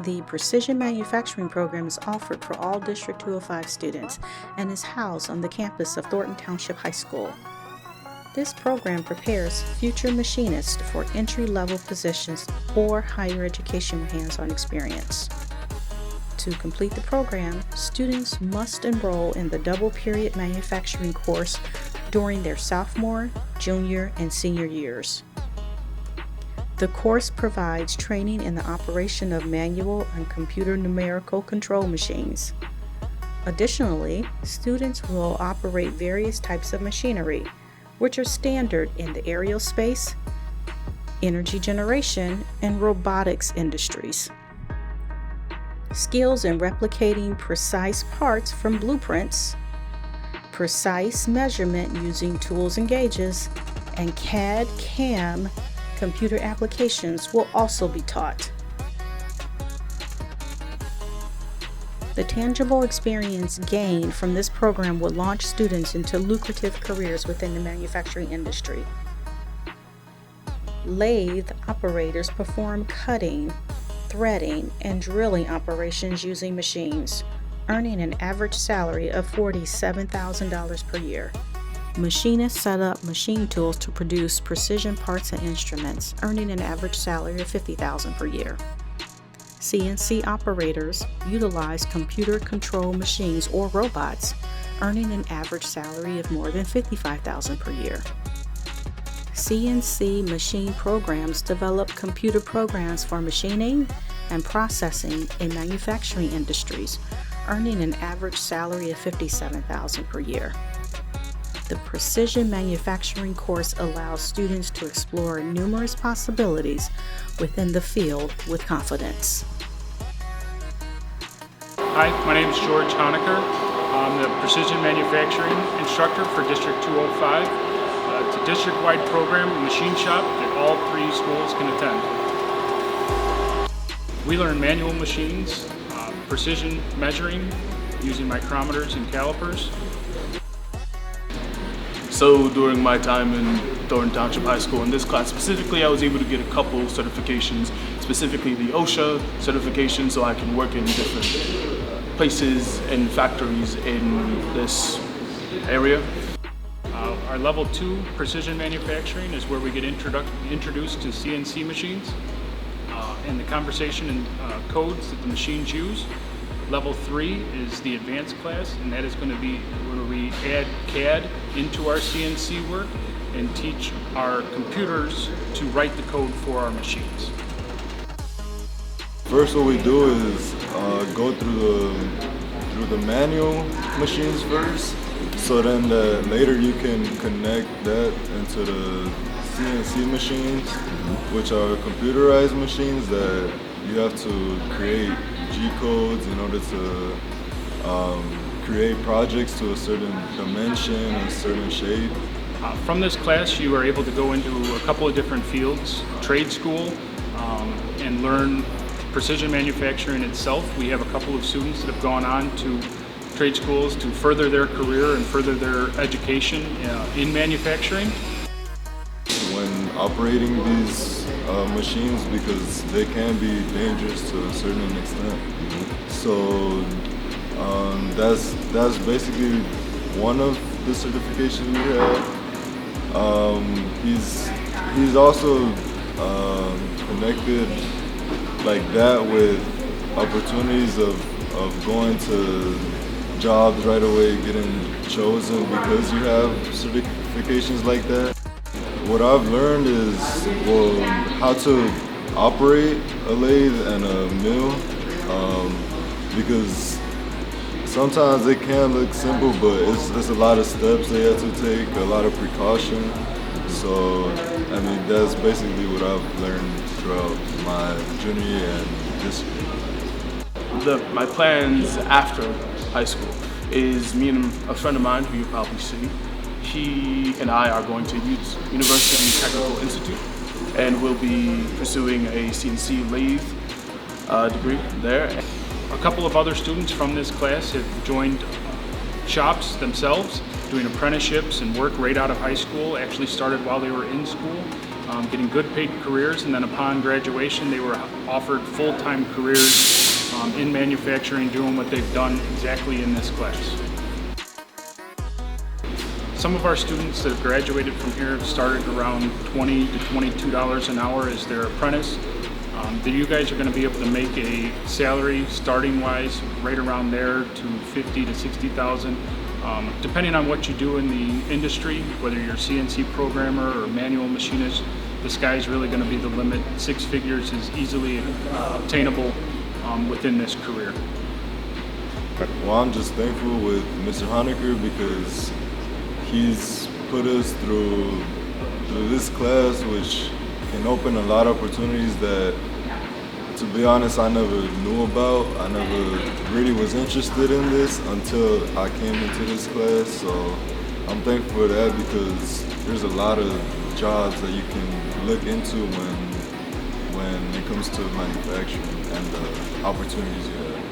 The Precision Manufacturing program is offered for all District 205 students and is housed on the campus of Thornton Township High School. This program prepares future machinists for entry-level positions or higher education with hands-on experience. To complete the program, students must enroll in the double-period manufacturing course during their sophomore, junior, and senior years. The course provides training in the operation of manual and computer numerical control machines. Additionally, students will operate various types of machinery, which are standard in the aerospace, energy generation, and robotics industries. Skills in replicating precise parts from blueprints, precise measurement using tools and gauges, and CAD/CAM computer applications will also be taught. The tangible experience gained from this program will launch students into lucrative careers within the manufacturing industry. Lathe operators perform cutting, threading, and drilling operations using machines, earning an average salary of $47,000 per year. Machinists set up machine tools to produce precision parts and instruments, earning an average salary of $50,000 per year. CNC operators utilize computer control machines or robots, earning an average salary of more than $55,000 per year. CNC machine programs develop computer programs for machining and processing in manufacturing industries, earning an average salary of $57,000 per year. The Precision Manufacturing course allows students to explore numerous possibilities within the field with confidence. Hi, my name is George Honecker. I'm the Precision Manufacturing instructor for District 205. It's a district-wide program, a machine shop that all three schools can attend. We learn manual machines, precision measuring using micrometers and calipers. So during my time in Thornton Township High School, in this class specifically, I was able to get a couple certifications, specifically the OSHA certification, so I can work in different places and factories in this area. Our level 2 precision manufacturing is where we get introduced to CNC machines and the conversation and codes that the machines use. Level 3 is the advanced class, and that is going to be where we add CAD into our CNC work and teach our computers to write the code for our machines. First, what we do is go through the manual machines first, so then later you can connect that into the CNC machines, which are computerized machines that you have to create G-codes in order to create projects to a certain dimension, a certain shape. From this class, you are able to go into a couple of different fields, trade school, and learn precision manufacturing itself. We have a couple of students that have gone on to trade schools to further their career and further their education in manufacturing. When operating these machines, because they can be dangerous to a certain extent. So that's basically one of the certifications we have. He's also connected like that with opportunities of going to jobs right away, getting chosen because you have certifications like that. What I've learned is, well, how to operate a lathe and a mill, because sometimes it can look simple, but it's a lot of steps they have to take, a lot of precaution. So, I mean, that's basically what I've learned throughout my junior year and this year. My plans after high school is me and a friend of mine who you'll probably see. He and I are going to University Technical Institute, and we'll be pursuing a CNC lathe degree there. A couple of other students from this class have joined shops themselves, doing apprenticeships and work right out of high school, actually started while they were in school, getting good paid careers, and then upon graduation they were offered full-time careers in manufacturing, doing what they've done exactly in this class. Some of our students that have graduated from here have started around $20 to $22 an hour as their apprentice. That you guys are going to be able to make a salary starting wise right around there to 50 to 60,000. Depending on what you do in the industry, whether you're a CNC programmer or manual machinist, the sky's really going to be the limit. 6 figures is easily obtainable within this career. Well, I'm just thankful with Mr. Honecker because he's put us through this class, which can open a lot of opportunities that, to be honest, I never knew about. I never really was interested in this until I came into this class. So I'm thankful for that because there's a lot of jobs that you can look into when it comes to manufacturing and the opportunities you have.